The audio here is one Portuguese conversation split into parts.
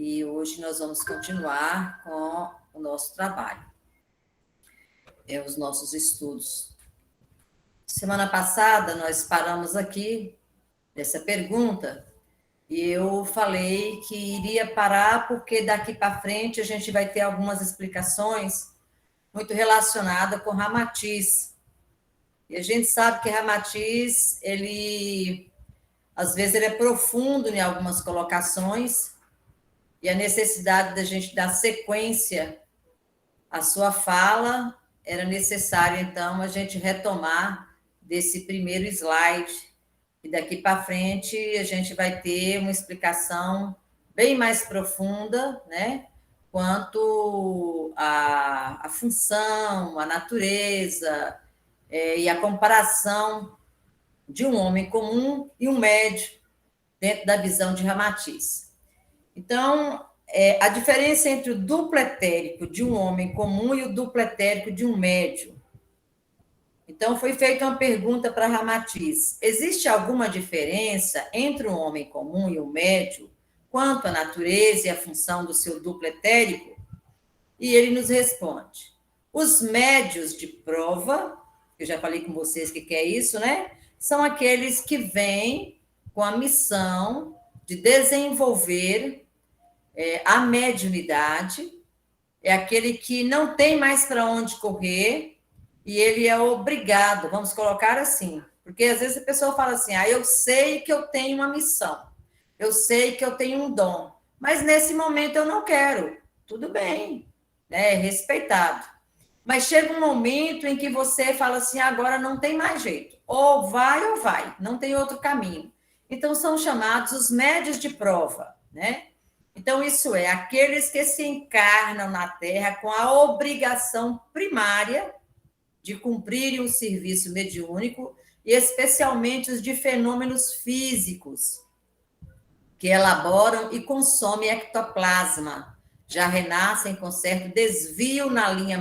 e hoje nós vamos continuar com o nosso trabalho, os nossos estudos. Semana passada nós paramos aqui nessa pergunta e eu falei que iria parar porque daqui para frente a gente vai ter algumas explicações muito relacionadas com Ramatiz. E a gente sabe que Ramatiz, às vezes ele é profundo em algumas colocações, e a necessidade da gente dar sequência à sua fala, era necessário, então, a gente retomar desse primeiro slide, e daqui para frente a gente vai ter uma explicação bem mais profunda, né, quanto à função, à natureza, e a comparação de um homem comum e um médio, dentro da visão de Ramatiz. Então, a diferença entre o duplo etérico de um homem comum e o duplo etérico de um médio. Então, foi feita uma pergunta para Ramatiz: existe alguma diferença entre um homem comum e um médio quanto à natureza e à função do seu duplo etérico? E ele nos responde: os médios de prova, eu já falei com vocês que é isso, né? São aqueles que vêm com a missão de desenvolver a mediunidade, é aquele que não tem mais para onde correr e ele é obrigado, vamos colocar assim, porque às vezes a pessoa fala assim: eu sei que eu tenho uma missão, eu sei que eu tenho um dom, mas nesse momento eu não quero. Tudo bem, né? Respeitado. Mas chega um momento em que você fala assim: agora não tem mais jeito, ou vai, não tem outro caminho. Então, são chamados os médios de prova, né? Então, isso é, aqueles que se encarnam na Terra com a obrigação primária de cumprirem o serviço mediúnico, e especialmente os de fenômenos físicos, que elaboram e consomem ectoplasma, já renascem com certo desvio na linha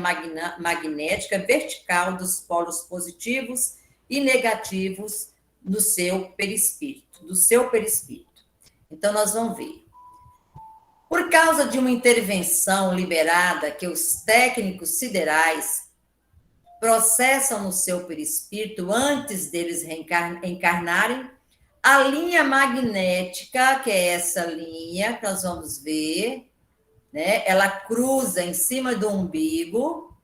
magnética vertical dos polos positivos e negativos do seu perispírito. Então, nós vamos ver. Por causa de uma intervenção liberada que os técnicos siderais processam no seu perispírito antes deles encarnarem, a linha magnética, que é essa linha que nós vamos ver, né? Ela cruza em cima do umbigo,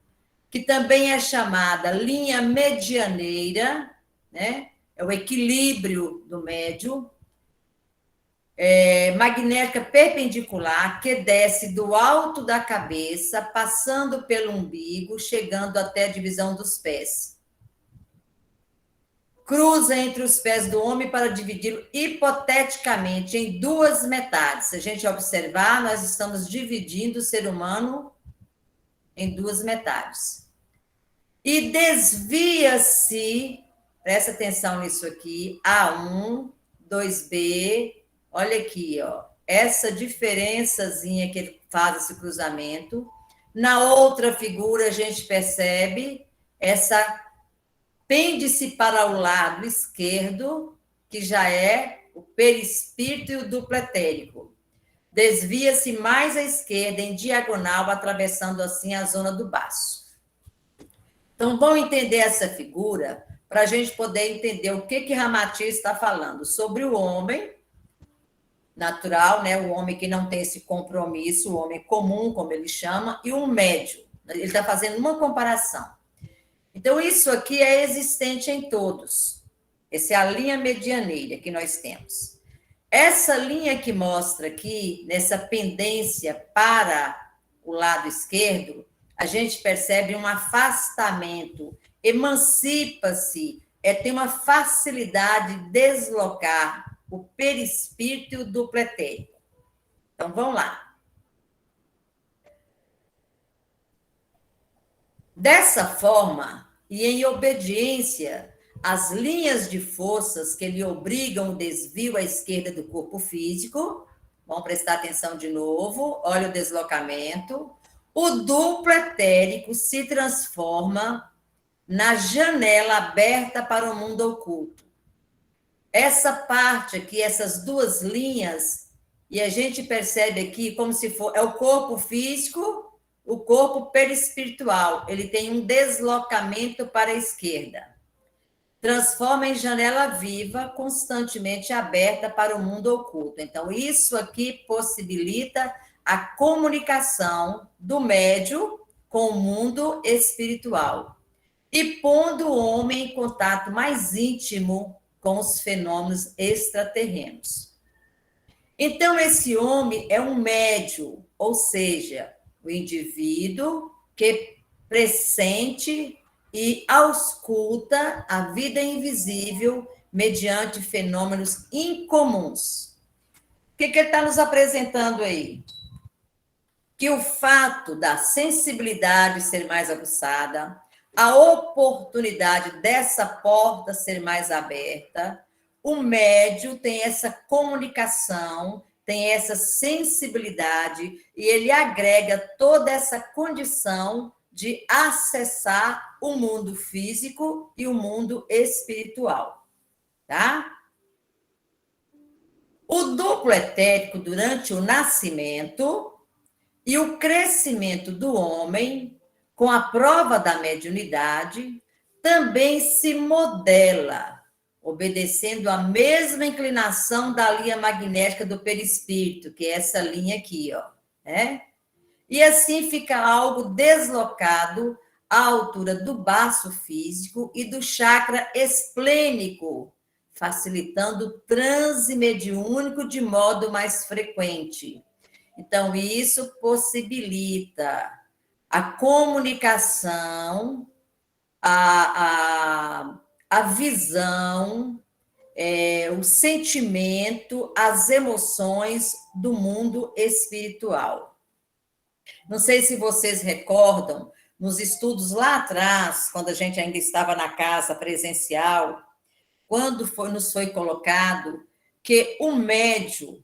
que também é chamada linha medianeira, né? É o equilíbrio do médio, magnética perpendicular, que desce do alto da cabeça, passando pelo umbigo, chegando até a divisão dos pés. Cruza entre os pés do homem para dividi-lo hipoteticamente em duas metades. Se a gente observar, nós estamos dividindo o ser humano em duas metades. E desvia-se, presta atenção nisso aqui, A1, 2B, olha aqui, ó, essa diferençazinha que ele faz esse cruzamento. Na outra figura, a gente percebe essa pende-se para o lado esquerdo, que já é o perispírito e o duplo etérico. Desvia-se mais à esquerda, em diagonal, atravessando assim a zona do baço. Então, vamos entender essa figura para a gente poder entender o que Ramatiz está falando sobre o homem natural, né? O homem que não tem esse compromisso, o homem comum, como ele chama, e o médio. Ele está fazendo uma comparação. Então, isso aqui é existente em todos. Essa é a linha medianeira que nós temos. Essa linha que mostra aqui, nessa pendência para o lado esquerdo, a gente percebe um afastamento, emancipa-se, tem uma facilidade de deslocar o perispírito e o duplo etérico. Então, vamos lá. Dessa forma, e em obediência às linhas de forças que lhe obrigam o desvio à esquerda do corpo físico, vamos prestar atenção de novo, olha o deslocamento, o duplo etérico se transforma na janela aberta para o mundo oculto. Essa parte aqui, essas duas linhas, E a gente percebe aqui como se for é o corpo físico, o corpo perispiritual. Ele tem um deslocamento para a esquerda. Transforma em janela viva, constantemente aberta para o mundo oculto. Então, isso aqui possibilita a comunicação do médium com o mundo espiritual e pondo o homem em contato mais íntimo com os fenômenos extraterrenos. Então, esse homem é um médium, ou seja, o indivíduo que pressente e ausculta a vida invisível mediante fenômenos incomuns. O que ele está nos apresentando aí? Que o fato da sensibilidade ser mais aguçada, a oportunidade dessa porta ser mais aberta, o médium tem essa comunicação, tem essa sensibilidade e ele agrega toda essa condição de acessar o mundo físico e o mundo espiritual, tá? O duplo etérico durante o nascimento e o crescimento do homem, com a prova da mediunidade, também se modela, obedecendo a mesma inclinação da linha magnética do perispírito, que é essa linha aqui, ó, né? E assim fica algo deslocado à altura do baço físico e do chakra esplênico, facilitando o transe mediúnico de modo mais frequente. Então, isso possibilita a comunicação, a visão, o sentimento, as emoções do mundo espiritual. Não sei se vocês recordam, nos estudos lá atrás, quando a gente ainda estava na casa presencial, quando nos foi colocado que o médium,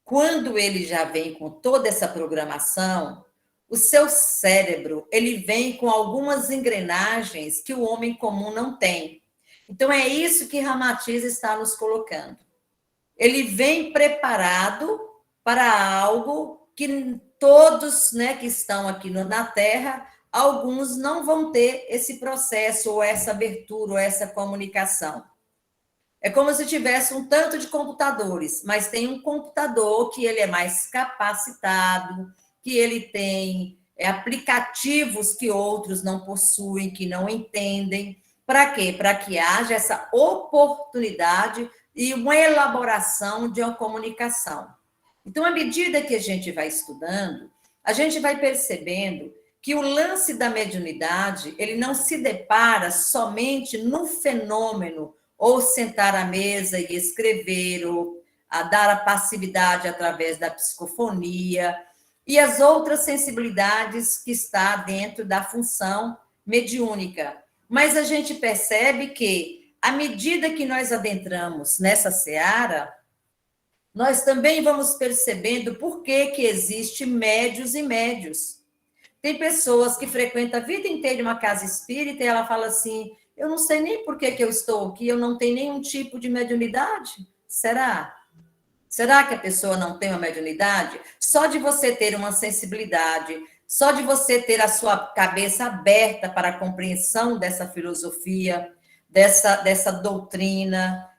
quando ele já vem com toda essa programação, o seu cérebro, ele vem com algumas engrenagens que o homem comum não tem. Então, é isso que Ramatiz está nos colocando. Ele vem preparado para algo que todos, né, que estão aqui na Terra, alguns não vão ter esse processo, ou essa abertura, ou essa comunicação. É como se tivesse um tanto de computadores, mas tem um computador que ele é mais capacitado, que ele tem aplicativos que outros não possuem, que não entendem. Para quê? Para que haja essa oportunidade e uma elaboração de uma comunicação. Então, à medida que a gente vai estudando, a gente vai percebendo que o lance da mediunidade, ele não se depara somente no fenômeno ou sentar à mesa e escrever, ou a dar a passividade através da psicofonia, e as outras sensibilidades que está dentro da função mediúnica. Mas a gente percebe que, à medida que nós adentramos nessa seara, nós também vamos percebendo por que existe médios e médios. Tem pessoas que frequentam a vida inteira uma casa espírita e ela fala assim, eu não sei nem por que eu estou aqui, eu não tenho nenhum tipo de mediunidade. Será? Será que a pessoa não tem uma mediunidade? Só de você ter uma sensibilidade, só de você ter a sua cabeça aberta para a compreensão dessa filosofia, dessa doutrina,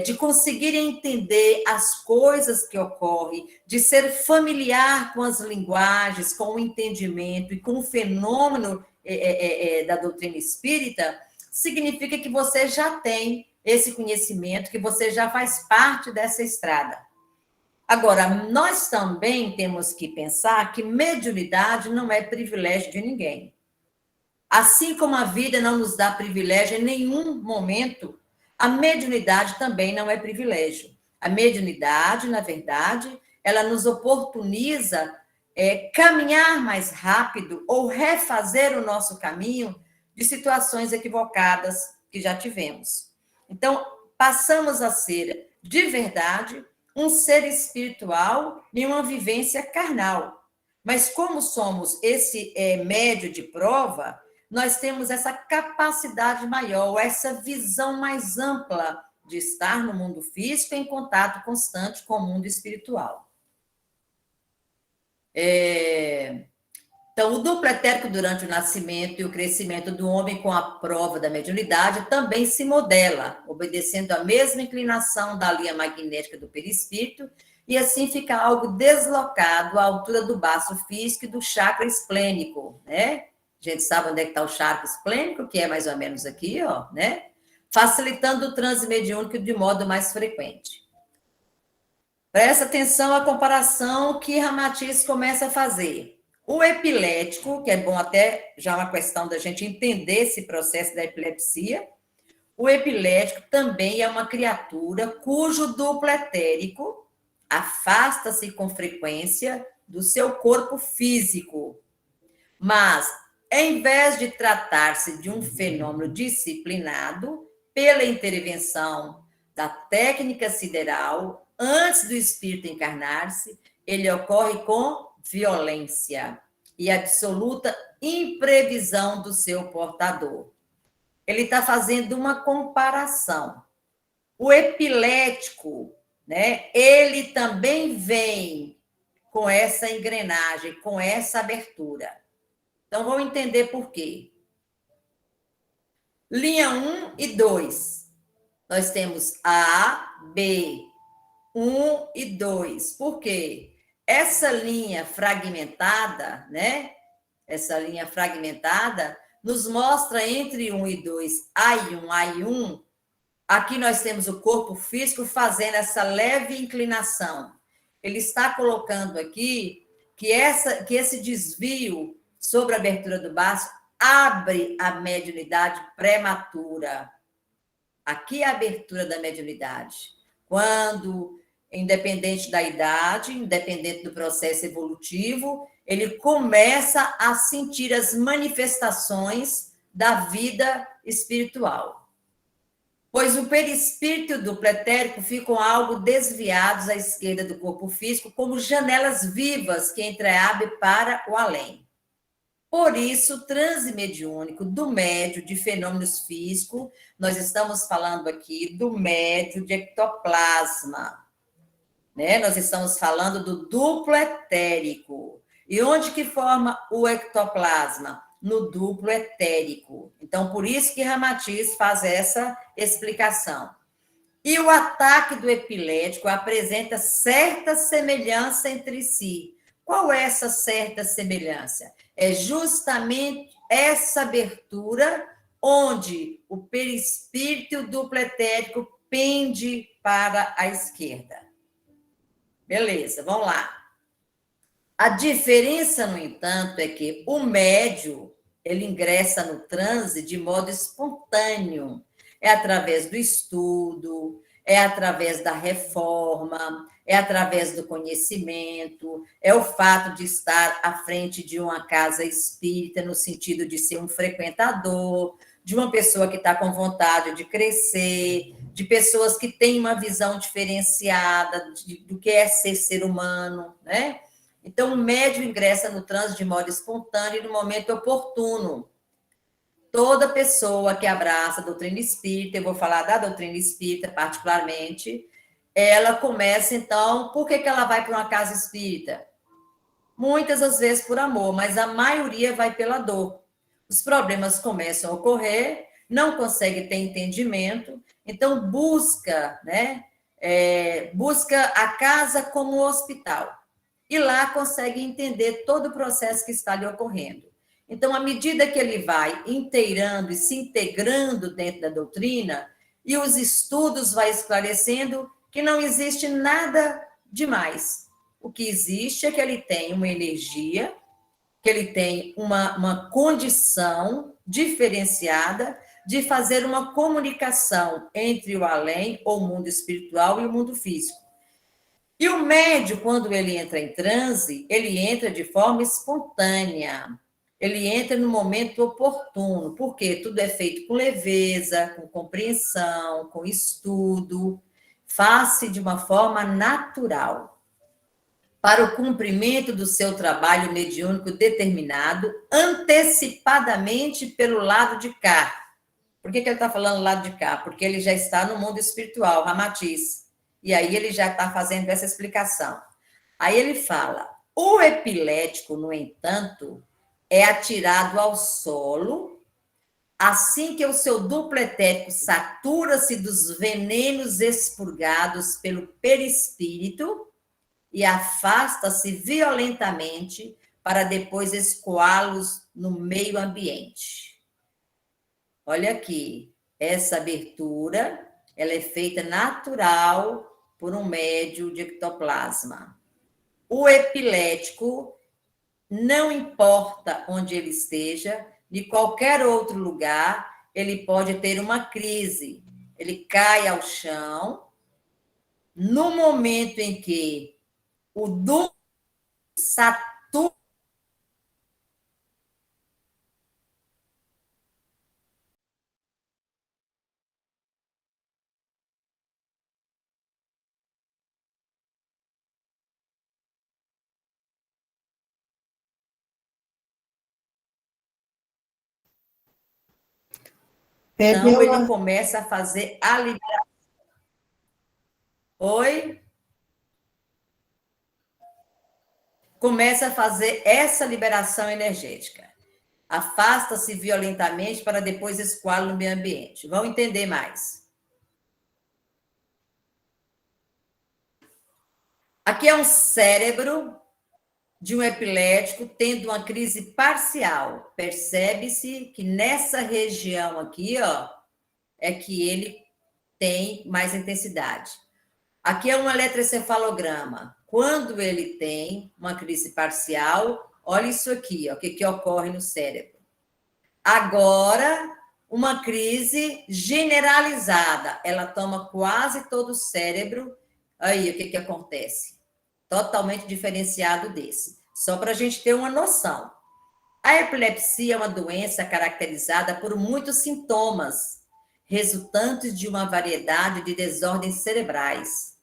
de conseguir entender as coisas que ocorrem, de ser familiar com as linguagens, com o entendimento e com o fenômeno da doutrina espírita, significa que você já tem esse conhecimento, que você já faz parte dessa estrada. Agora, nós também temos que pensar que mediunidade não é privilégio de ninguém. Assim como a vida não nos dá privilégio em nenhum momento, a mediunidade também não é privilégio. A mediunidade, na verdade, ela nos oportuniza caminhar mais rápido ou refazer o nosso caminho de situações equivocadas que já tivemos. Então, passamos a ser, de verdade, um ser espiritual e uma vivência carnal. Mas como somos esse médio de prova, nós temos essa capacidade maior, essa visão mais ampla de estar no mundo físico em contato constante com o mundo espiritual. Então, o duplo etérico durante o nascimento e o crescimento do homem com a prova da mediunidade também se modela, obedecendo a mesma inclinação da linha magnética do perispírito, e assim fica algo deslocado à altura do baço físico e do chakra esplênico, né? A gente sabe onde é que está o chakra esplênico, que é mais ou menos aqui, ó, né? Facilitando o transe mediúnico de modo mais frequente. Presta atenção à comparação que Ramatiz começa a fazer. O epilético, que é bom até já uma questão da gente entender esse processo da epilepsia, o epilético também é uma criatura cujo duplo etérico afasta-se com frequência do seu corpo físico. Mas, em vez de tratar-se de um fenômeno disciplinado pela intervenção da técnica sideral, antes do espírito encarnar-se, ele ocorre com violência e absoluta imprevisão do seu portador. Ele está fazendo uma comparação. O epilético, né, ele também vem com essa engrenagem, com essa abertura. Então, vamos entender por quê. Linha 1 e 2. Nós temos A, B, 1 e 2. Por quê? Essa linha fragmentada, né? Essa linha fragmentada nos mostra entre 1 e 2, A e 1, A e 1. Aqui nós temos o corpo físico fazendo essa leve inclinação. Ele está colocando aqui que esse desvio sobre a abertura do baço abre a mediunidade prematura. Aqui é a abertura da mediunidade. Quando, independente da idade, independente do processo evolutivo, ele começa a sentir as manifestações da vida espiritual. Pois o perispírito e o duplo etérico ficam algo desviados à esquerda do corpo físico, como janelas vivas que entreabrem para o além. Por isso, o transe mediúnico do médio de fenômenos físicos, nós estamos falando aqui do médio de ectoplasma, né? Nós estamos falando do duplo etérico. E onde que forma o ectoplasma? No duplo etérico. Então, por isso que Ramatiz faz essa explicação. E o ataque do epilético apresenta certa semelhança entre si. Qual é essa certa semelhança? É justamente essa abertura onde o perispírito e o duplo etérico pende para a esquerda. Beleza, vamos lá. A diferença, no entanto, é que o médio, ele ingressa no transe de modo espontâneo. É através do estudo, é através da reforma, é através do conhecimento, é o fato de estar à frente de uma casa espírita, no sentido de ser um frequentador, de uma pessoa que está com vontade de crescer, de pessoas que têm uma visão diferenciada do que é ser humano, né? Então, o médium ingressa no transe de modo espontâneo e no momento oportuno. Toda pessoa que abraça a doutrina espírita, eu vou falar da doutrina espírita particularmente, ela começa, então, por que ela vai para uma casa espírita? Muitas das vezes por amor, mas a maioria vai pela dor. Os problemas começam a ocorrer, não consegue ter entendimento, então busca, né? Busca a casa como um hospital. E lá consegue entender todo o processo que está ali ocorrendo. Então, à medida que ele vai inteirando e se integrando dentro da doutrina, e os estudos vai esclarecendo que não existe nada demais. O que existe é que ele tem uma energia, que ele tem uma condição diferenciada de fazer uma comunicação entre o além, ou o mundo espiritual, e o mundo físico. E o médio, quando ele entra em transe, ele entra de forma espontânea. Ele entra no momento oportuno, porque tudo é feito com leveza, com compreensão, com estudo, faz-se de uma forma natural. Para o cumprimento do seu trabalho mediúnico determinado, antecipadamente pelo lado de cá. Por que ele está falando lado de cá? Porque ele já está no mundo espiritual, Ramatiz. E aí ele já está fazendo essa explicação. Aí ele fala, O epilético, no entanto, é atirado ao solo assim que o seu duplo etérico satura-se dos venenos expurgados pelo perispírito e afasta-se violentamente para depois escoá-los no meio ambiente. Olha aqui, essa abertura, ela é feita natural por um médio de ectoplasma. O epilético, não importa onde ele esteja, de qualquer outro lugar, ele pode ter uma crise. Ele cai ao chão, no momento em que o duplo satura. Então, ele começa a fazer a liberação. Oi? Começa a fazer essa liberação energética. Afasta-se violentamente para depois escoá-lo no meio ambiente. Vão entender mais. Aqui é um cérebro de um epilético tendo uma crise parcial. Percebe-se que nessa região aqui, ó, é que ele tem mais intensidade. Aqui é um eletroencefalograma. Quando ele tem uma crise parcial, olha isso aqui, ó, o que ocorre no cérebro. Agora, uma crise generalizada. Ela toma quase todo o cérebro. Aí, o que acontece? Totalmente diferenciado desse. Só para a gente ter uma noção. A epilepsia é uma doença caracterizada por muitos sintomas, resultantes de uma variedade de desordens cerebrais,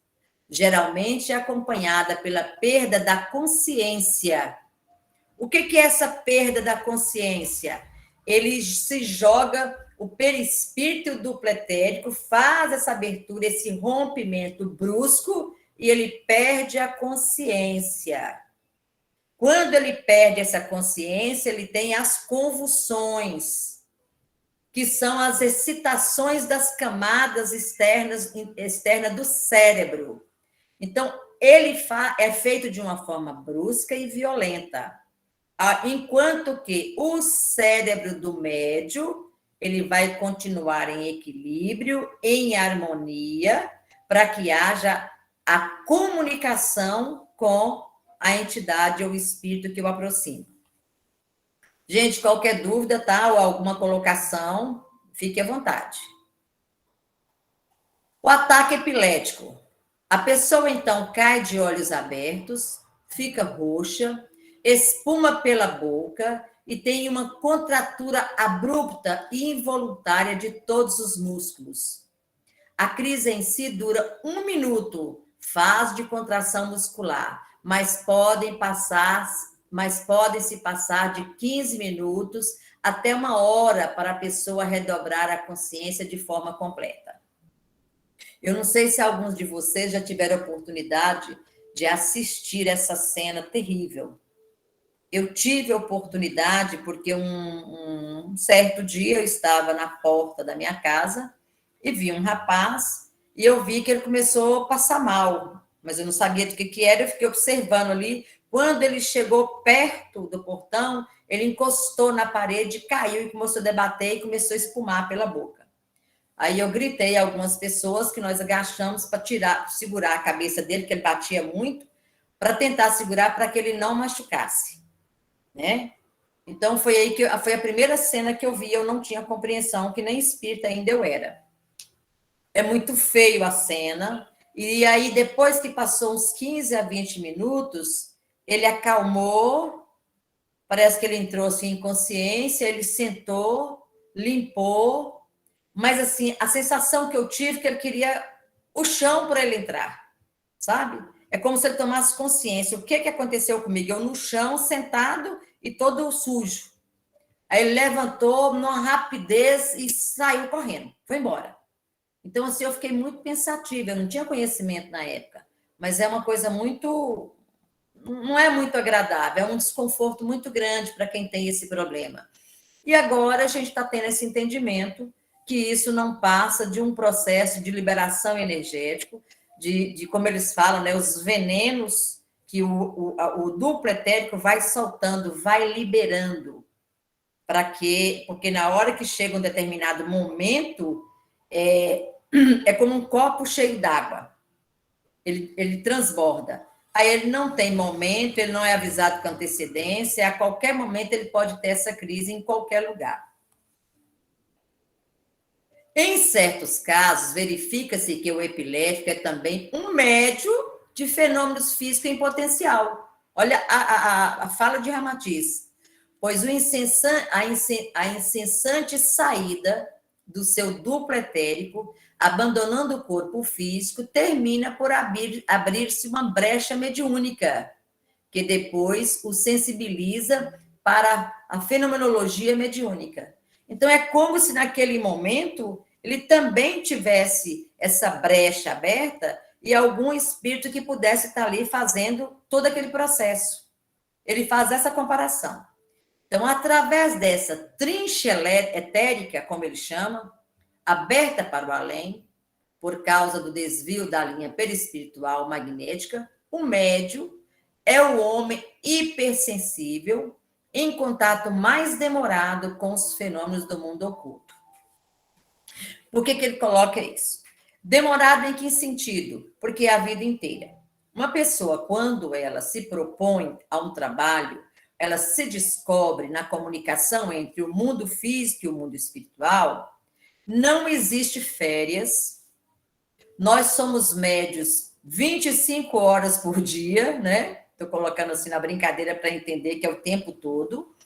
geralmente acompanhada pela perda da consciência. O que é essa perda da consciência? Ele se joga, o perispírito duplo etérico faz essa abertura, esse rompimento brusco, e ele perde a consciência. Quando ele perde essa consciência, ele tem as convulsões, que são as excitações das camadas externas do cérebro. Então, ele é feito de uma forma brusca e violenta. Enquanto que o cérebro do médio, ele vai continuar em equilíbrio, em harmonia, para que haja a comunicação com a entidade ou espírito que o aproxima. Gente, qualquer dúvida, tá? Ou alguma colocação, fique à vontade. O ataque epilético. A pessoa, então, cai de olhos abertos, fica roxa, espuma pela boca e tem uma contratura abrupta e involuntária de todos os músculos. A crise em si dura 1 minuto, fase de contração muscular, mas podem se passar de 15 minutos até 1 hora para a pessoa redobrar a consciência de forma completa. Eu não sei se alguns de vocês já tiveram a oportunidade de assistir essa cena terrível. Eu tive a oportunidade porque um certo dia eu estava na porta da minha casa e vi um rapaz e eu vi que ele começou a passar mal, mas eu não sabia do que era, eu fiquei observando ali. Quando ele chegou perto do portão, ele encostou na parede, caiu e começou a debater e começou a espumar pela boca. Aí eu gritei a algumas pessoas que nós agachamos para segurar a cabeça dele, que ele batia muito, para tentar segurar para que ele não machucasse, né? Então foi aí que foi a primeira cena que eu vi, eu não tinha compreensão que nem espírita ainda eu era. É muito feio a cena. E aí depois que passou uns 15 a 20 minutos, ele acalmou, parece que ele entrou assim em consciência, ele sentou, limpou. Mas, assim, a sensação que eu tive é que ele queria o chão para ele entrar, sabe? É como se ele tomasse consciência. O que aconteceu comigo? Eu no chão, sentado e todo sujo. Aí ele levantou numa rapidez e saiu correndo. Foi embora. Então, assim, eu fiquei muito pensativa. Eu não tinha conhecimento na época. Mas é uma coisa muito... não é muito agradável, é um desconforto muito grande para quem tem esse problema. E agora a gente está tendo esse entendimento que isso não passa de um processo de liberação energético, de como eles falam, né, os venenos que o duplo etérico vai soltando, vai liberando, porque na hora que chega um determinado momento, é como um copo cheio d'água, ele transborda. Aí ele não tem momento, ele não é avisado com antecedência, a qualquer momento ele pode ter essa crise em qualquer lugar. Em certos casos, verifica-se que o epilético é também um médio de fenômenos físicos em potencial. Olha a fala de Ramatiz. Pois a incessante saída do seu duplo etérico, abandonando o corpo físico, termina por abrir-se uma brecha mediúnica, que depois o sensibiliza para a fenomenologia mediúnica. Então, é como se naquele momento ele também tivesse essa brecha aberta e algum espírito que pudesse estar ali fazendo todo aquele processo. Ele faz essa comparação. Então, através dessa trincha etérica, como ele chama, aberta para o além, por causa do desvio da linha perispiritual magnética, o médio é o homem hipersensível em contato mais demorado com os fenômenos do mundo oculto. Por que ele coloca isso? Demorado em que sentido? Porque é a vida inteira. Uma pessoa, quando ela se propõe a um trabalho, ela se descobre na comunicação entre o mundo físico e o mundo espiritual, não existe férias. Nós somos médios 25 horas por dia, né? Estou colocando assim na brincadeira para entender que é o tempo todo.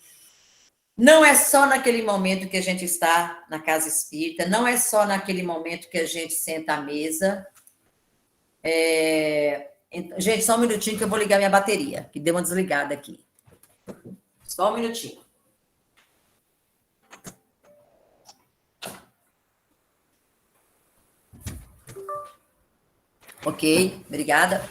Não é só naquele momento que a gente está na casa espírita, não é só naquele momento que a gente senta à mesa. Gente, só um minutinho que eu vou ligar minha bateria, que deu uma desligada aqui. Só um minutinho. Ok, obrigada.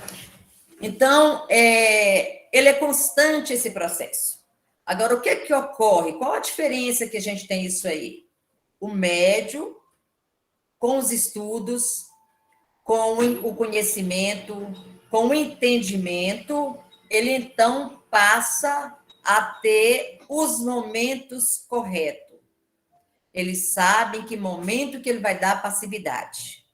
Então, ele é constante esse processo. Agora, o que é que ocorre? Qual a diferença que a gente tem isso aí? O médio, com os estudos, com o conhecimento, com o entendimento, ele então passa a ter os momentos corretos. Ele sabe em que momento que ele vai dar passividade.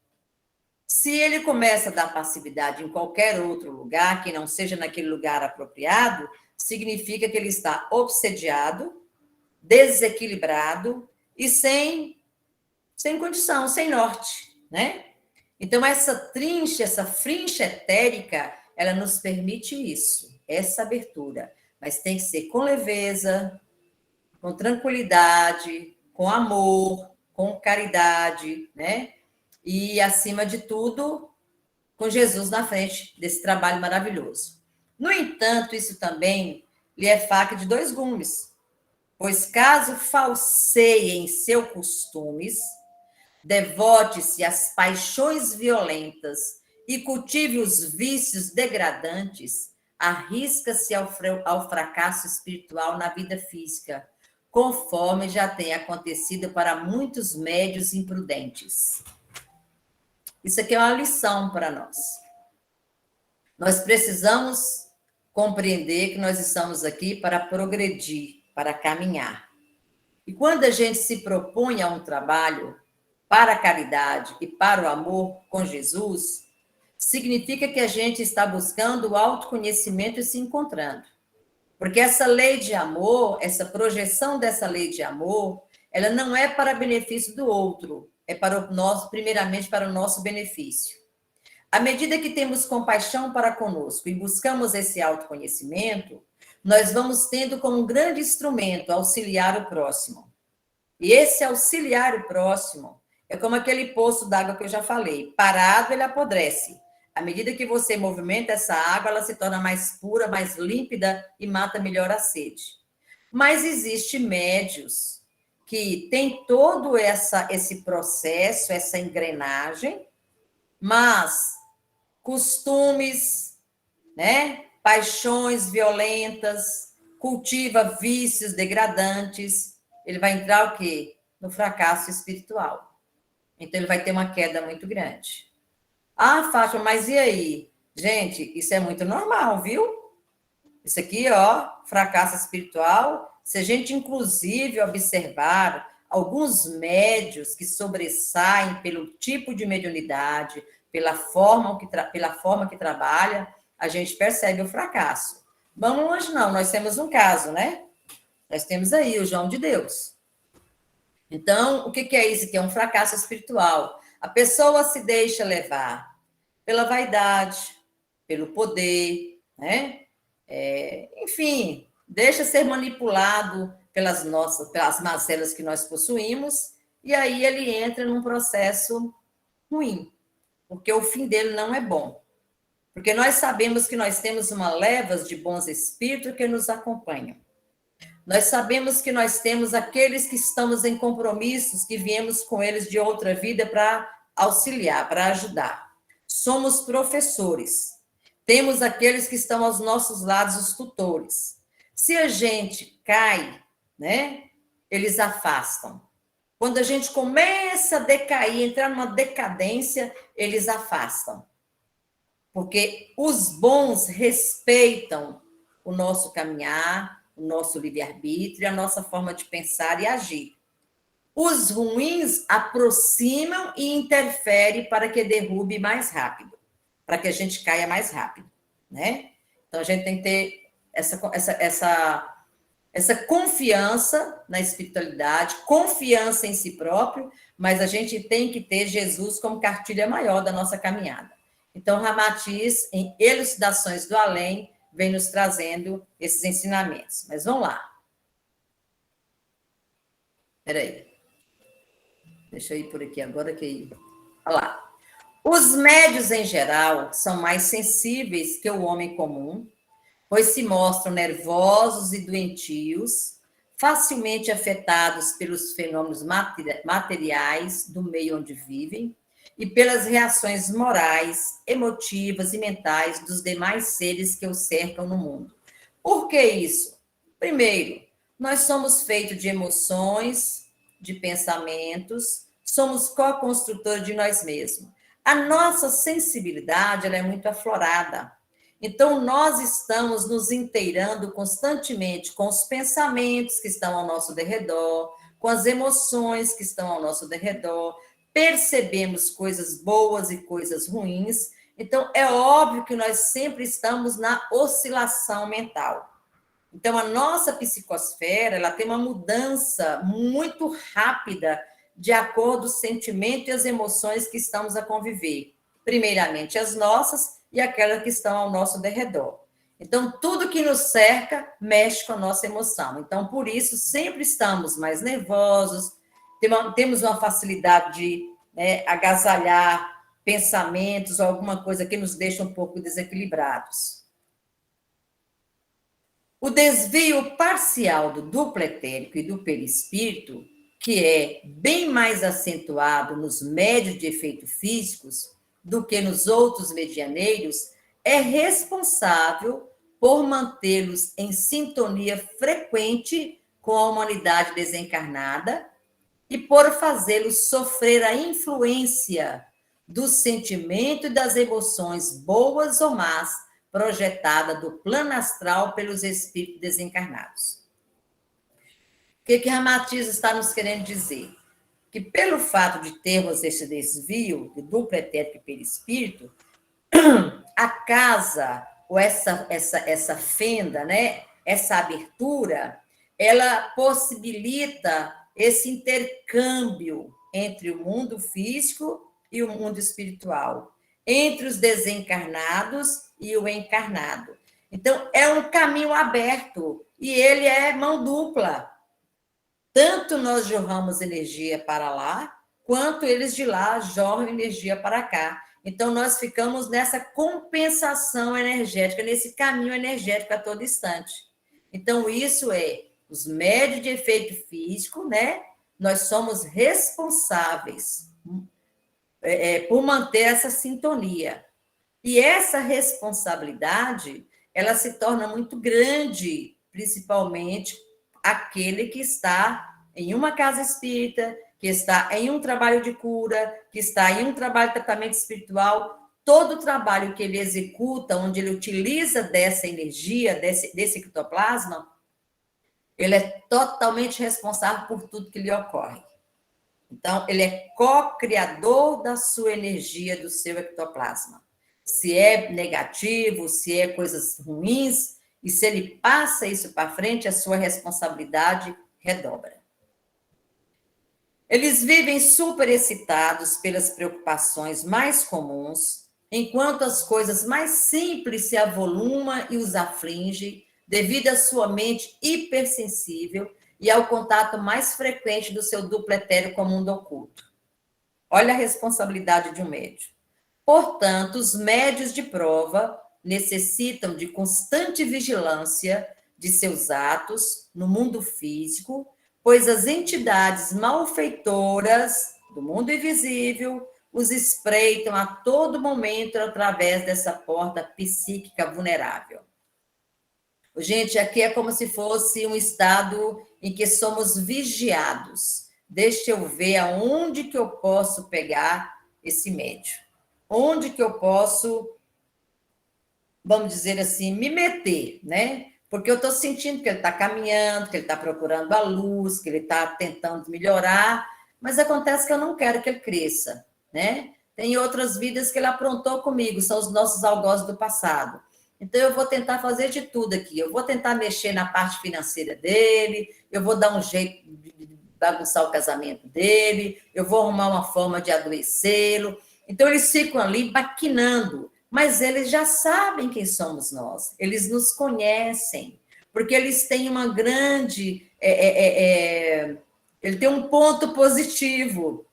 Se ele começa a dar passividade em qualquer outro lugar, que não seja naquele lugar apropriado, significa que ele está obsediado, desequilibrado e sem condição, sem norte, né? Então, essa frincha etérica, ela nos permite isso, essa abertura. Mas tem que ser com leveza, com tranquilidade, com amor, com caridade, né? E, acima de tudo, com Jesus na frente desse trabalho maravilhoso. No entanto, isso também lhe é faca de dois gumes, pois caso falseie em seus costumes, devote-se às paixões violentas e cultive os vícios degradantes, arrisca-se ao fracasso espiritual na vida física, conforme já tem acontecido para muitos médios imprudentes. Isso aqui é uma lição para nós. Nós precisamos compreender que nós estamos aqui para progredir, para caminhar. E quando a gente se propõe a um trabalho para a caridade e para o amor com Jesus, significa que a gente está buscando o autoconhecimento e se encontrando. Porque essa lei de amor, essa projeção dessa lei de amor, ela não é para benefício do outro, é para o nosso, primeiramente para o nosso benefício. À medida que temos compaixão para conosco e buscamos esse autoconhecimento, nós vamos tendo como um grande instrumento auxiliar o próximo. E esse auxiliar o próximo é como aquele poço d'água que eu já falei. Parado, ele apodrece. À medida que você movimenta essa água, ela se torna mais pura, mais límpida e mata melhor a sede. Mas existe médios que têm todo esse processo, essa engrenagem, mas costumes, né? paixões violentas, cultiva vícios degradantes, ele vai entrar o quê? No fracasso espiritual. Então, ele vai ter uma queda muito grande. Ah, Fátima, mas e aí? Gente, isso é muito normal, viu? Isso aqui, ó, fracasso espiritual. Se a gente, inclusive, observar alguns médios que sobressaem pelo tipo de mediunidade, pela forma que trabalha, a gente percebe o fracasso. Vamos longe, não. Nós temos um caso, né? Nós temos aí o João de Deus. Então, o que é isso? Que é um fracasso espiritual. A pessoa se deixa levar pela vaidade, pelo poder, né? Enfim, deixa ser manipulado pelas mazelas que nós possuímos, e aí ele entra num processo ruim, porque o fim dele não é bom. Porque nós sabemos que nós temos uma leva de bons espíritos que nos acompanham. Nós sabemos que nós temos aqueles que estamos em compromissos, que viemos com eles de outra vida para auxiliar, para ajudar. Somos professores. Temos aqueles que estão aos nossos lados, os tutores. Se a gente cai, né, eles afastam. Quando a gente começa a decair, entrar numa decadência, eles afastam. Porque os bons respeitam o nosso caminhar, o nosso livre-arbítrio, a nossa forma de pensar e agir. Os ruins aproximam e interferem para que derrube mais rápido, para que a gente caia mais rápido, né? Então, a gente tem que ter essa confiança na espiritualidade, confiança em si próprio, mas a gente tem que ter Jesus como cartilha maior da nossa caminhada. Então, Ramatiz, em Elucidações do Além, vem nos trazendo esses ensinamentos. Mas vamos lá. Espera aí. Deixa eu ir por aqui agora que... Olha lá. Os médios, em geral, são mais sensíveis que o homem comum, pois se mostram nervosos e doentios, facilmente afetados pelos fenômenos materiais do meio onde vivem e pelas reações morais, emotivas e mentais dos demais seres que os cercam no mundo. Por que isso? Primeiro, nós somos feitos de emoções, de pensamentos, somos co-construtores de nós mesmos. A nossa sensibilidade ela é muito aflorada. Então, nós estamos nos inteirando constantemente com os pensamentos que estão ao nosso derredor, com as emoções que estão ao nosso derredor, percebemos coisas boas e coisas ruins. Então, é óbvio que nós sempre estamos na oscilação mental. Então, a nossa psicosfera, ela tem uma mudança muito rápida de acordo com o sentimento e as emoções que estamos a conviver. Primeiramente, as nossas e aquelas que estão ao nosso derredor. Então, tudo que nos cerca mexe com a nossa emoção. Então, por isso, sempre estamos mais nervosos, temos uma facilidade de agasalhar pensamentos, alguma coisa que nos deixa um pouco desequilibrados. O desvio parcial do duplo etérico e do perispírito, que é bem mais acentuado nos médios de efeitos físicos do que nos outros medianeiros, é responsável por mantê-los em sintonia frequente com a humanidade desencarnada e por fazê-los sofrer a influência do sentimento e das emoções boas ou más projetada do plano astral pelos espíritos desencarnados. O que Ramatiz está nos querendo dizer? Que pelo fato de termos esse desvio de duplo etérico e perispírito, a casa, ou essa fenda, né, essa abertura, ela possibilita esse intercâmbio entre o mundo físico e o mundo espiritual, entre os desencarnados e o encarnado. Então, é um caminho aberto, e ele é mão dupla. Tanto nós jorramos energia para lá, quanto eles de lá jorram energia para cá. Então, nós ficamos nessa compensação energética, nesse caminho energético a todo instante. Então, isso é os médios de efeito físico, né? Nós somos responsáveis por manter essa sintonia. E essa responsabilidade, ela se torna muito grande, principalmente aquele que está em uma casa espírita, que está em um trabalho de cura, que está em um trabalho de tratamento espiritual. Todo o trabalho que ele executa, onde ele utiliza dessa energia, desse ectoplasma, ele é totalmente responsável por tudo que lhe ocorre. Então, ele é co-criador da sua energia, do seu ectoplasma. Se é negativo, se é coisas ruins, e se ele passa isso para frente, a sua responsabilidade redobra. Eles vivem super excitados pelas preocupações mais comuns, enquanto as coisas mais simples se avolumam e os aflige, devido à sua mente hipersensível e ao contato mais frequente do seu duplo etéreo com o mundo oculto. Olha a responsabilidade de um médium. Portanto, os médios de prova necessitam de constante vigilância de seus atos no mundo físico, pois as entidades malfeitoras do mundo invisível os espreitam a todo momento através dessa porta psíquica vulnerável. Gente, aqui é como se fosse um estado em que somos vigiados. Deixa eu ver aonde que eu posso pegar esse médium. Onde que eu posso, vamos dizer assim, me meter, né? Porque eu estou sentindo que ele está caminhando, que ele está procurando a luz, que ele está tentando melhorar, mas acontece que eu não quero que ele cresça, né? Tem outras vidas que ele aprontou comigo, são os nossos algozes do passado. Então, eu vou tentar fazer de tudo aqui. Eu vou tentar mexer na parte financeira dele, eu vou dar um jeito de bagunçar o casamento dele, eu vou arrumar uma forma de adoecê-lo. Então, eles ficam ali maquinando, mas eles já sabem quem somos nós, eles nos conhecem, porque eles têm uma grande... ele tem um ponto positivo.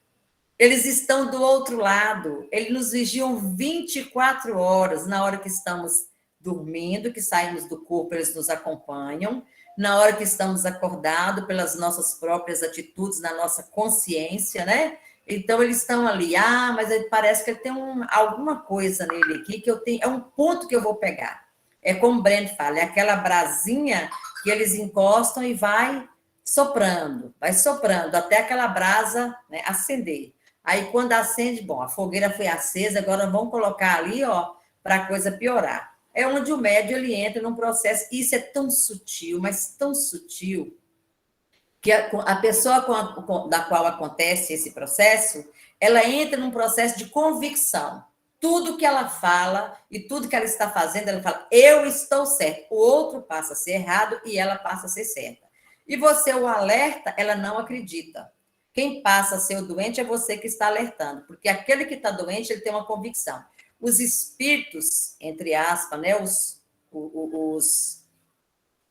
Eles estão do outro lado, eles nos vigiam 24 horas, na hora que estamos dormindo, que saímos do corpo, eles nos acompanham, na hora que estamos acordados, pelas nossas próprias atitudes, na nossa consciência, né? Então, eles estão ali, mas ele parece que ele tem alguma coisa nele aqui, que eu tenho, é um ponto que eu vou pegar. É como o Brent fala, é aquela brasinha que eles encostam e vai soprando, até aquela brasa, né, acender. Aí, quando acende, bom, a fogueira foi acesa, agora vamos colocar ali, ó, para a coisa piorar. É onde o médium ele entra num processo, e isso é tão sutil, mas tão sutil, que a pessoa da qual acontece esse processo, ela entra num processo de convicção. Tudo que ela fala e tudo que ela está fazendo, ela fala, eu estou certo. O outro passa a ser errado e ela passa a ser certa. E você o alerta, ela não acredita. Quem passa a ser o doente é você que está alertando, porque aquele que está doente, ele tem uma convicção. Os espíritos, entre aspas, né,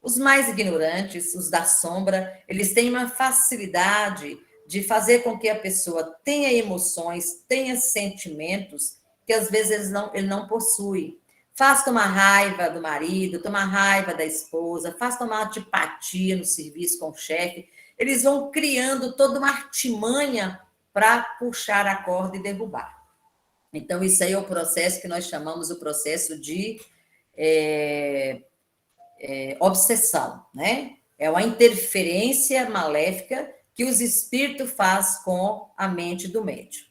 os mais ignorantes, os da sombra, eles têm uma facilidade de fazer com que a pessoa tenha emoções, tenha sentimentos que às vezes ele não possui. Faz tomar raiva do marido, tomar raiva da esposa, faz tomar antipatia no serviço com o chefe. Eles vão criando toda uma artimanha para puxar a corda e derrubar. Então, isso aí é o processo que nós chamamos o processo de obsessão, né? É uma interferência maléfica que os espíritos fazem com a mente do médium.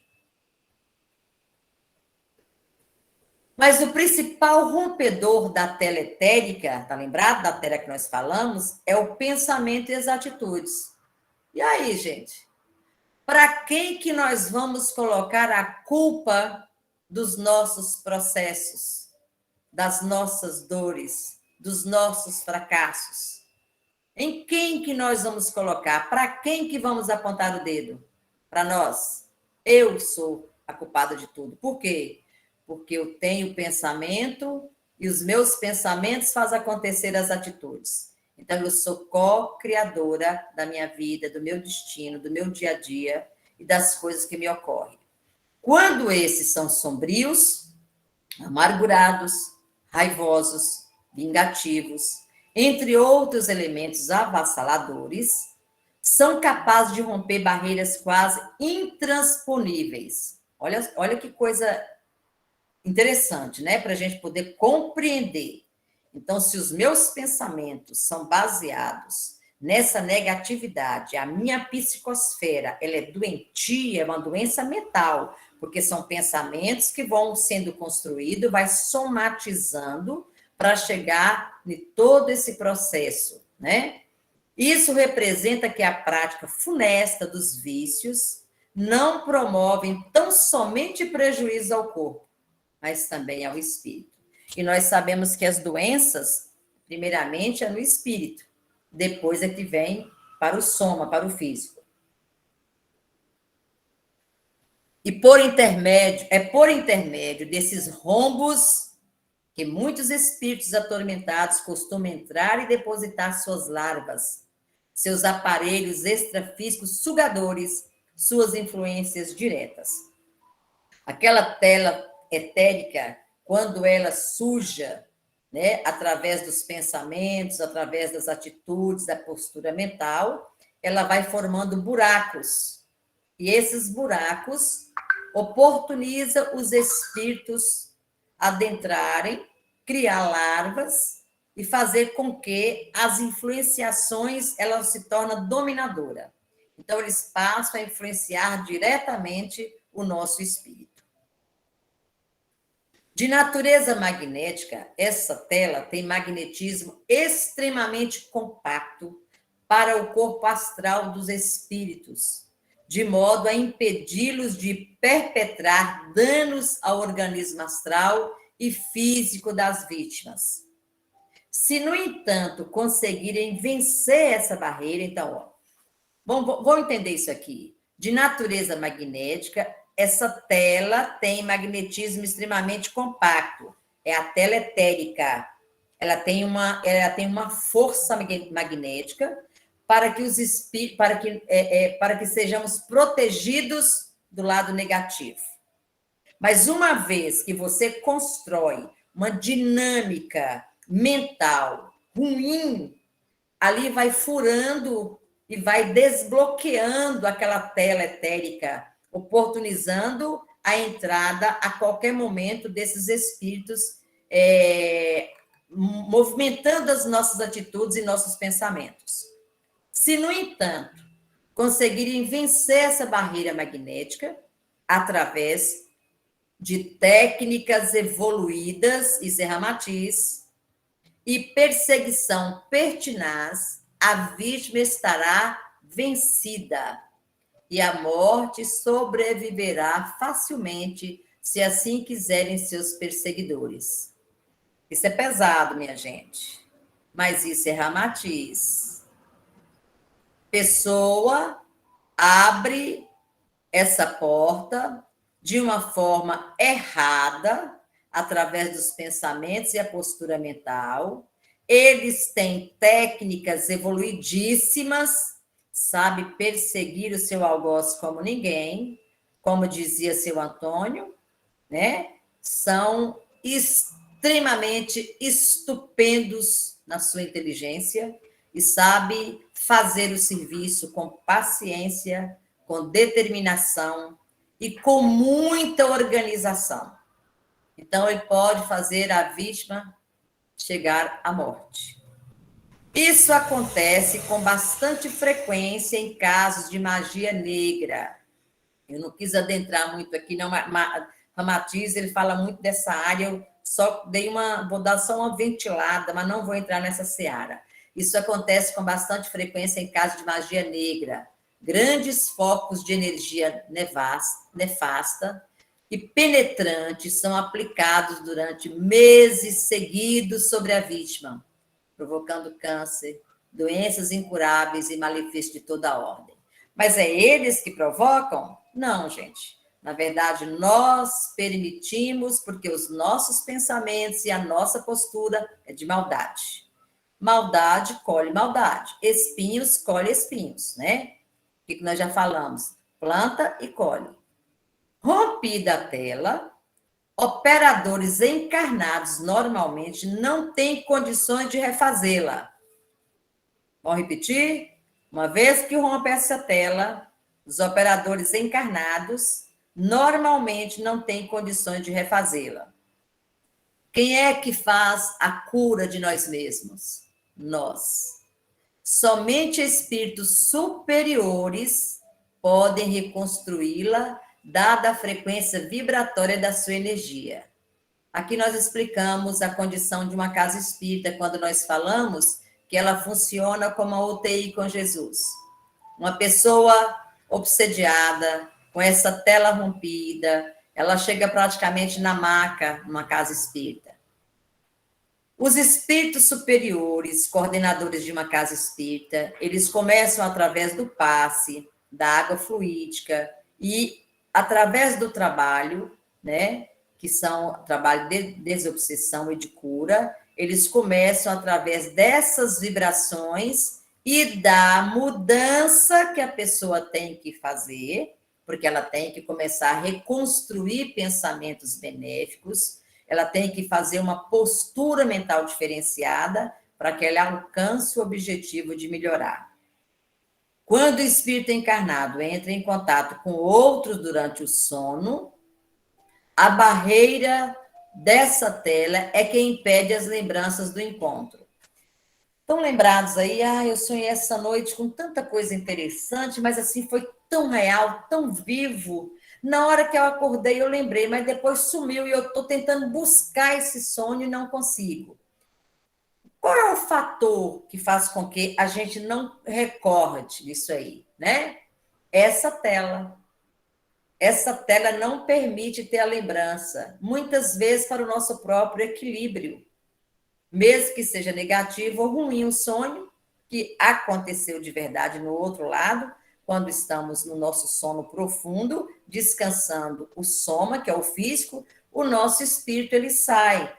Mas o principal rompedor da tela etérica, tá lembrado da tela que nós falamos, é o pensamento e as atitudes. E aí, gente? Para quem que nós vamos colocar a culpa dos nossos processos, das nossas dores, dos nossos fracassos? Em quem que nós vamos colocar? Para quem que vamos apontar o dedo? Para nós. Eu sou a culpada de tudo. Por quê? Porque eu tenho pensamento e os meus pensamentos fazem acontecer as atitudes. Então, eu sou co-criadora da minha vida, do meu destino, do meu dia a dia e das coisas que me ocorrem. Quando esses são sombrios, amargurados, raivosos, vingativos, entre outros elementos avassaladores, são capazes de romper barreiras quase intransponíveis. Olha que coisa interessante, né? Para a gente poder compreender. Então, se os meus pensamentos são baseados nessa negatividade, a minha psicosfera, ela é doentia, é uma doença mental, porque são pensamentos que vão sendo construídos, vai somatizando para chegar em todo esse processo, né? Isso representa que a prática funesta dos vícios não promovem tão somente prejuízo ao corpo, mas também ao espírito. E nós sabemos que as doenças, primeiramente, é no espírito, depois é que vem para o soma, para o físico. E por intermédio desses rombos que muitos espíritos atormentados costumam entrar e depositar suas larvas, seus aparelhos extrafísicos sugadores, suas influências diretas. Aquela tela etérica, quando ela suja, né, através dos pensamentos, através das atitudes, da postura mental, ela vai formando buracos. E esses buracos oportunizam os espíritos adentrarem, criar larvas e fazer com que as influenciações elas se tornem dominadoras. Então, eles passam a influenciar diretamente o nosso espírito. De natureza magnética, essa tela tem magnetismo extremamente compacto para o corpo astral dos espíritos, de modo a impedi-los de perpetrar danos ao organismo astral e físico das vítimas. Se, no entanto, conseguirem vencer essa barreira, então, ó, vamos entender isso aqui. De natureza magnética, essa tela tem magnetismo extremamente compacto. É a tela etérica. Ela tem uma força magnética para que sejamos protegidos do lado negativo. Mas uma vez que você constrói uma dinâmica mental ruim, ali vai furando e vai desbloqueando aquela tela etérica, oportunizando a entrada a qualquer momento desses espíritos, movimentando as nossas atitudes e nossos pensamentos. Se, no entanto, conseguirem vencer essa barreira magnética através de técnicas evoluídas, isso é Ramatiz, e perseguição pertinaz, a vítima estará vencida e a morte sobreviverá facilmente, se assim quiserem seus perseguidores. Isso é pesado, minha gente, mas isso é Ramatiz. Pessoa abre essa porta de uma forma errada, através dos pensamentos e a postura mental. Eles têm técnicas evoluidíssimas, sabe perseguir o seu algoz como ninguém, como dizia seu Antônio, né? São extremamente estupendos na sua inteligência e sabe fazer o serviço com paciência, com determinação e com muita organização. Então, ele pode fazer a vítima chegar à morte. Isso acontece com bastante frequência em casos de magia negra. Eu não quis adentrar muito aqui, não. Ramatiz, ele fala muito dessa área, eu só vou dar só uma ventilada, mas não vou entrar nessa seara. Isso acontece com bastante frequência em casos de magia negra. Grandes focos de energia nefasta e penetrantes são aplicados durante meses seguidos sobre a vítima, provocando câncer, doenças incuráveis e malefícios de toda a ordem. Mas é eles que provocam? Não, gente. Na verdade, nós permitimos, porque os nossos pensamentos e a nossa postura é de maldade. Maldade colhe maldade. Espinhos colhe espinhos, né? O que nós já falamos? Planta e colhe. Rompida a tela, operadores encarnados normalmente não têm condições de refazê-la. Vamos repetir? Uma vez que rompe essa tela, os operadores encarnados normalmente não têm condições de refazê-la. Quem é que faz a cura de nós mesmos? Nós. Somente espíritos superiores podem reconstruí-la, dada a frequência vibratória da sua energia. Aqui nós explicamos a condição de uma casa espírita quando nós falamos que ela funciona como a UTI com Jesus. Uma pessoa obsediada, com essa tela rompida, ela chega praticamente na maca, numa casa espírita. Os espíritos superiores, coordenadores de uma casa espírita, eles começam através do passe, da água fluídica e através do trabalho, né, que são trabalho de desobsessão e de cura, eles começam através dessas vibrações e da mudança que a pessoa tem que fazer, porque ela tem que começar a reconstruir pensamentos benéficos, ela tem que fazer uma postura mental diferenciada para que ela alcance o objetivo de melhorar. Quando o espírito encarnado entra em contato com outros durante o sono, a barreira dessa tela é que impede as lembranças do encontro. Estão lembrados aí? Eu sonhei essa noite com tanta coisa interessante, mas assim foi tão real, tão vivo. Na hora que eu acordei, eu lembrei, mas depois sumiu e eu estou tentando buscar esse sonho e não consigo. Qual é o fator que faz com que a gente não recorde disso aí, né? Essa tela. Essa tela não permite ter a lembrança, muitas vezes para o nosso próprio equilíbrio. Mesmo que seja negativo ou ruim o sonho, que aconteceu de verdade no outro lado, quando estamos no nosso sono profundo, descansando o soma, que é o físico, o nosso espírito ele sai.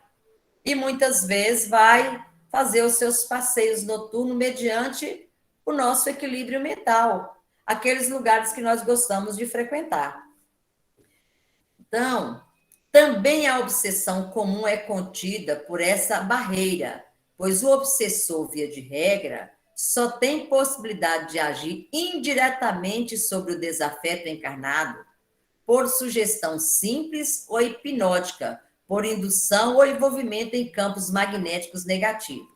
E muitas vezes vai fazer os seus passeios noturnos mediante o nosso equilíbrio mental, aqueles lugares que nós gostamos de frequentar. Então, também a obsessão comum é contida por essa barreira, pois o obsessor, via de regra, só tem possibilidade de agir indiretamente sobre o desafeto encarnado por sugestão simples ou hipnótica, por indução ou envolvimento em campos magnéticos negativos.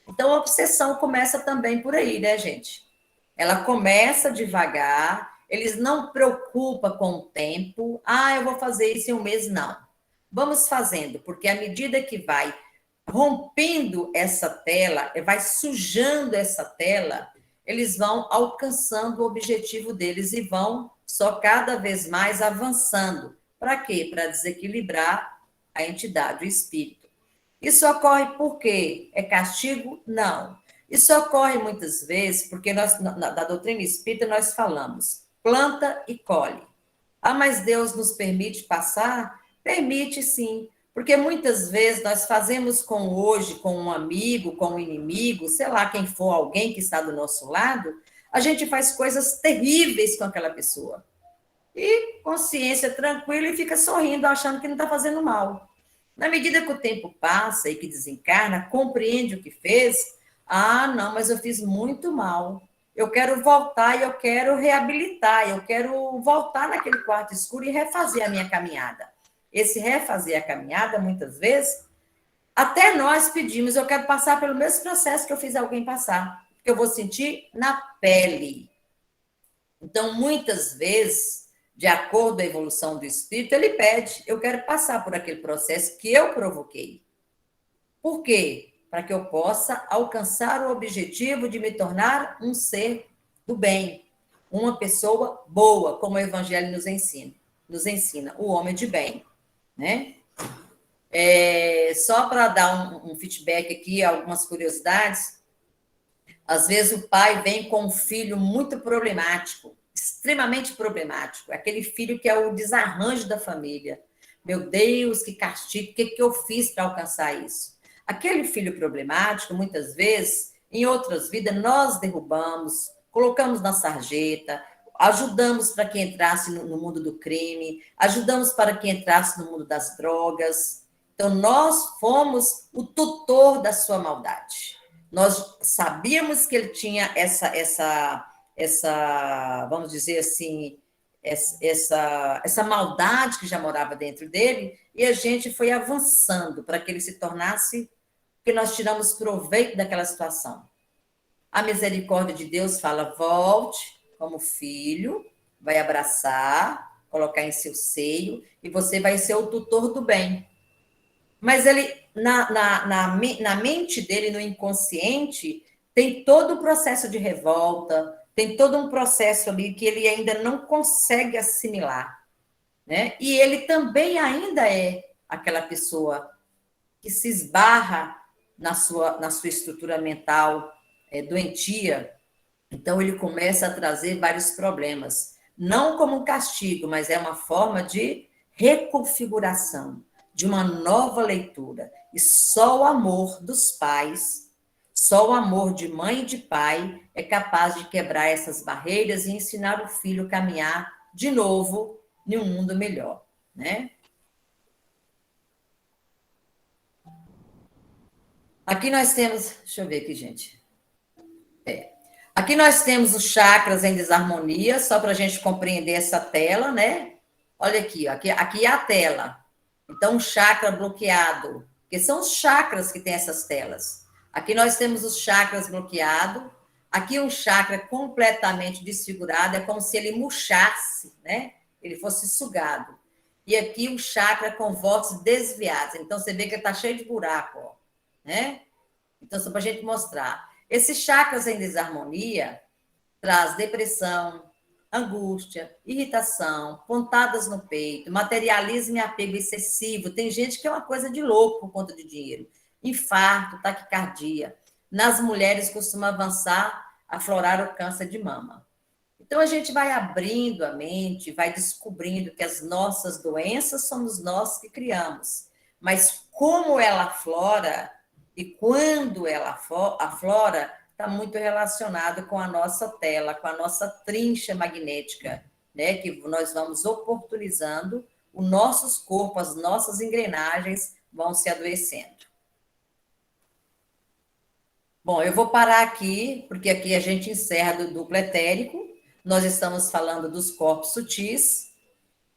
Então, a obsessão começa também por aí, né, gente? Ela começa devagar, eles não preocupam com o tempo. Eu vou fazer isso em um mês, não. Vamos fazendo, porque à medida que vai rompendo essa tela, vai sujando essa tela, eles vão alcançando o objetivo deles e vão só cada vez mais avançando. Para quê? Para desequilibrar a entidade, o espírito. Isso ocorre por quê? É castigo? Não. Isso ocorre muitas vezes porque nós, da doutrina espírita, nós falamos planta e colhe. Mas Deus nos permite passar? Permite sim, porque muitas vezes nós fazemos com hoje, com um amigo, com um inimigo, sei lá quem for, alguém que está do nosso lado, a gente faz coisas terríveis com aquela pessoa. E consciência tranquila e fica sorrindo, achando que não está fazendo mal. Na medida que o tempo passa e que desencarna, compreende o que fez, não, mas eu fiz muito mal. Eu quero voltar e eu quero reabilitar, eu quero voltar naquele quarto escuro e refazer a minha caminhada. Esse refazer a caminhada, muitas vezes, até nós pedimos, eu quero passar pelo mesmo processo que eu fiz alguém passar, que eu vou sentir na pele. Então, muitas vezes, de acordo com a evolução do espírito, ele pede, eu quero passar por aquele processo que eu provoquei. Por quê? Para que eu possa alcançar o objetivo de me tornar um ser do bem, uma pessoa boa, como o Evangelho nos ensina, o homem de bem, né? Só para dar um feedback aqui, algumas curiosidades, às vezes o pai vem com um filho muito problemático, extremamente problemático, aquele filho que é o desarranjo da família. Meu Deus, que castigo, o que eu fiz para alcançar isso? Aquele filho problemático, muitas vezes, em outras vidas, nós derrubamos, colocamos na sarjeta, ajudamos para que entrasse no mundo do crime, ajudamos para que entrasse no mundo das drogas. Então, nós fomos o tutor da sua maldade. Nós sabíamos que ele tinha essa vamos dizer assim, essa maldade que já morava dentro dele, e a gente foi avançando para que ele se tornasse, que nós tiramos proveito daquela situação. A misericórdia de Deus fala: volte como filho, vai abraçar, colocar em seu seio, e você vai ser o tutor do bem. Mas ele, na mente dele, no inconsciente, tem todo o processo de revolta, tem todo um processo ali que ele ainda não consegue assimilar, né? E ele também ainda é aquela pessoa que se esbarra na sua estrutura mental doentia. Então, ele começa a trazer vários problemas. Não como um castigo, mas é uma forma de reconfiguração, de uma nova leitura. E só o amor dos pais, só o amor de mãe e de pai é capaz de quebrar essas barreiras e ensinar o filho a caminhar de novo em um mundo melhor, né? Aqui nós temos, deixa eu ver aqui, gente. Aqui nós temos os chakras em desarmonia, só para a gente compreender essa tela, né? Olha aqui, aqui é a tela. Então, um chakra bloqueado, que são os chakras que têm essas telas. Aqui nós temos os chakras bloqueados. Aqui um chakra completamente desfigurado, é como se ele murchasse, né? Ele fosse sugado. E aqui o chakra com vórtices desviados. Então, você vê que ele está cheio de buraco, ó, né? Então, só para a gente mostrar. Esses chakras em desarmonia traz depressão, angústia, irritação, pontadas no peito, materialismo e apego excessivo. Tem gente que é uma coisa de louco por conta de dinheiro. Infarto, taquicardia. Nas mulheres costuma avançar, aflorar o câncer de mama. Então a gente vai abrindo a mente, vai descobrindo que as nossas doenças somos nós que criamos. Mas como ela aflora e quando ela aflora, está muito relacionado com a nossa tela, com a nossa trincha magnética, né? Que nós vamos oportunizando, os nossos corpos, as nossas engrenagens vão se adoecendo. Bom, eu vou parar aqui, porque aqui a gente encerra do duplo etérico. Nós estamos falando dos corpos sutis,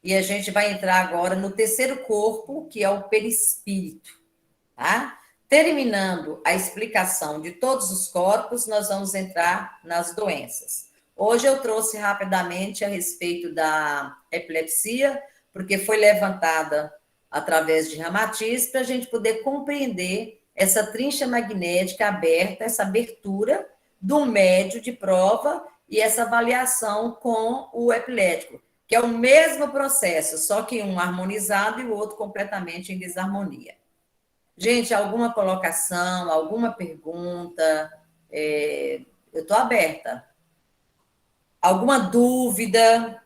e a gente vai entrar agora no terceiro corpo, que é o perispírito, tá? Terminando a explicação de todos os corpos, nós vamos entrar nas doenças. Hoje eu trouxe rapidamente a respeito da epilepsia, porque foi levantada através de Ramatiz, para a gente poder compreender essa trincha magnética aberta, essa abertura do médio de prova e essa avaliação com o epilético, que é o mesmo processo, só que um harmonizado e o outro completamente em desarmonia. Gente, alguma colocação, alguma pergunta? Eu estou aberta. Alguma dúvida?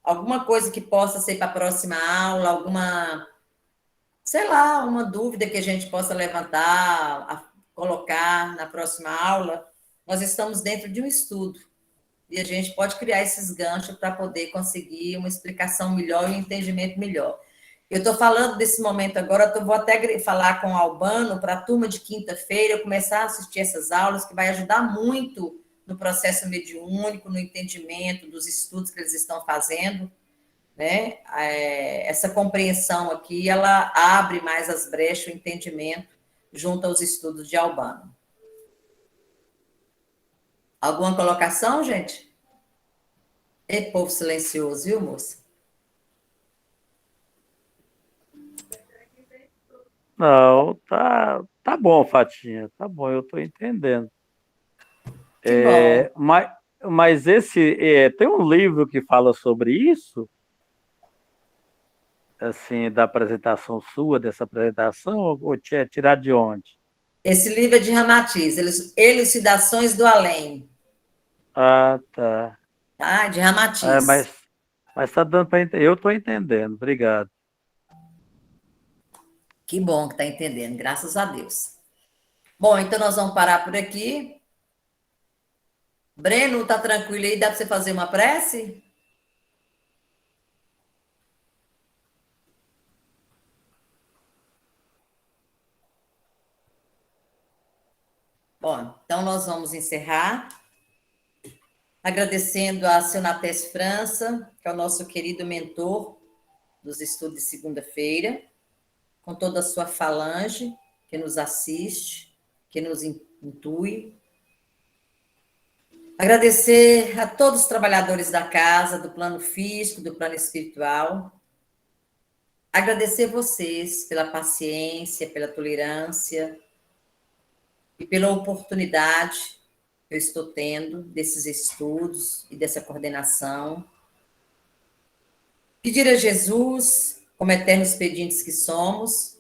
Alguma coisa que possa ser para a próxima aula? Alguma, sei lá, uma dúvida que a gente possa levantar, colocar na próxima aula? Nós estamos dentro de um estudo e a gente pode criar esses ganchos para poder conseguir uma explicação melhor e um entendimento melhor. Eu estou falando desse momento agora, eu vou até falar com o Albano para a turma de quinta-feira, eu começar a assistir essas aulas, que vai ajudar muito no processo mediúnico, no entendimento dos estudos que eles estão fazendo, né? Essa compreensão aqui, ela abre mais as brechas, o entendimento, junto aos estudos de Albano. Alguma colocação, gente? E povo silencioso, viu, moça? Não, tá bom, Fatinha, tá bom, eu estou entendendo. Que bom. Mas tem um livro que fala sobre isso, assim, da apresentação sua, dessa apresentação, ou tirar de onde? Esse livro é de Ramatiz, Elucidações do Além, Ah, tá. tá? De É, Ramatiz. mas tá dando para entender. Eu estou entendendo, obrigado. Que bom que está entendendo, graças a Deus. Bom, então nós vamos parar por aqui. Breno, tá tranquilo aí? Dá para você fazer uma prece? Bom, então nós vamos encerrar. agradecendo a seu Natés França, que é o nosso querido mentor dos estudos de segunda-feira, com toda a sua falange, que nos assiste, que nos intui. Agradecer a todos os trabalhadores da casa, do plano físico, do plano espiritual. Agradecer vocês pela paciência, pela tolerância e pela oportunidade que eu estou tendo desses estudos e dessa coordenação. Pedir a Jesus, como eternos pedintes que somos,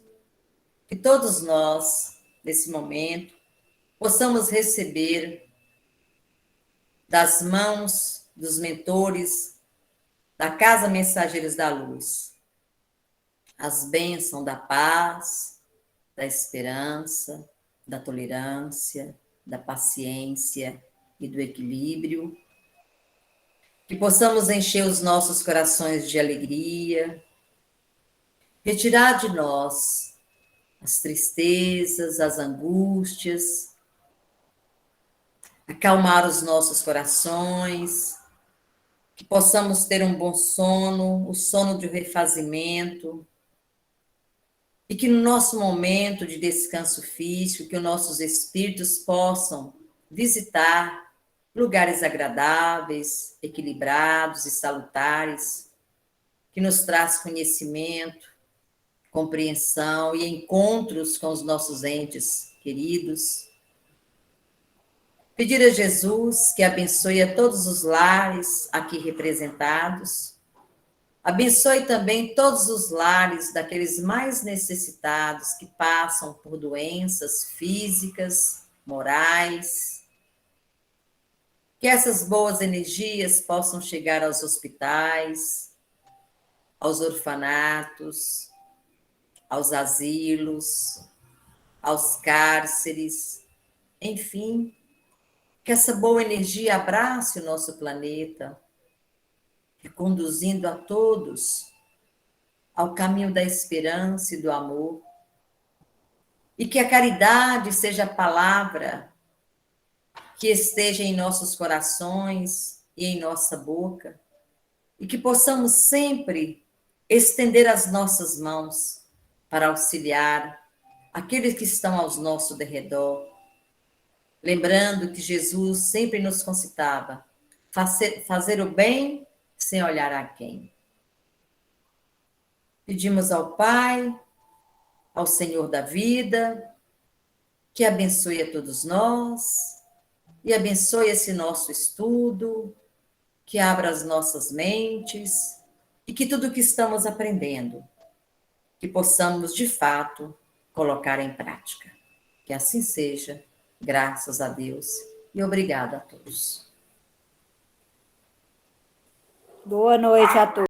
que todos nós, nesse momento, possamos receber das mãos dos mentores da Casa Mensageiros da Luz as bênçãos da paz, da esperança, da tolerância, da paciência e do equilíbrio, que possamos encher os nossos corações de alegria, retirar de nós as tristezas, as angústias, acalmar os nossos corações, que possamos ter um bom sono, o sono de refazimento, e que no nosso momento de descanso físico, que os nossos espíritos possam visitar lugares agradáveis, equilibrados e salutares, que nos traz conhecimento, compreensão e encontros com os nossos entes queridos. Pedir a Jesus que abençoe a todos os lares aqui representados. Abençoe também todos os lares daqueles mais necessitados que passam por doenças físicas, morais. Que essas boas energias possam chegar aos hospitais, aos orfanatos, aos asilos, aos cárceres, enfim, que essa boa energia abrace o nosso planeta, conduzindo a todos ao caminho da esperança e do amor, e que a caridade seja a palavra que esteja em nossos corações e em nossa boca, e que possamos sempre estender as nossas mãos para auxiliar aqueles que estão ao nosso derredor, lembrando que Jesus sempre nos concitava, fazer o bem sem olhar a quem. Pedimos ao Pai, ao Senhor da vida, que abençoe a todos nós e abençoe esse nosso estudo, que abra as nossas mentes e que tudo que estamos aprendendo, que possamos, de fato, colocar em prática. Que assim seja, graças a Deus e obrigada a todos. Boa noite a todos.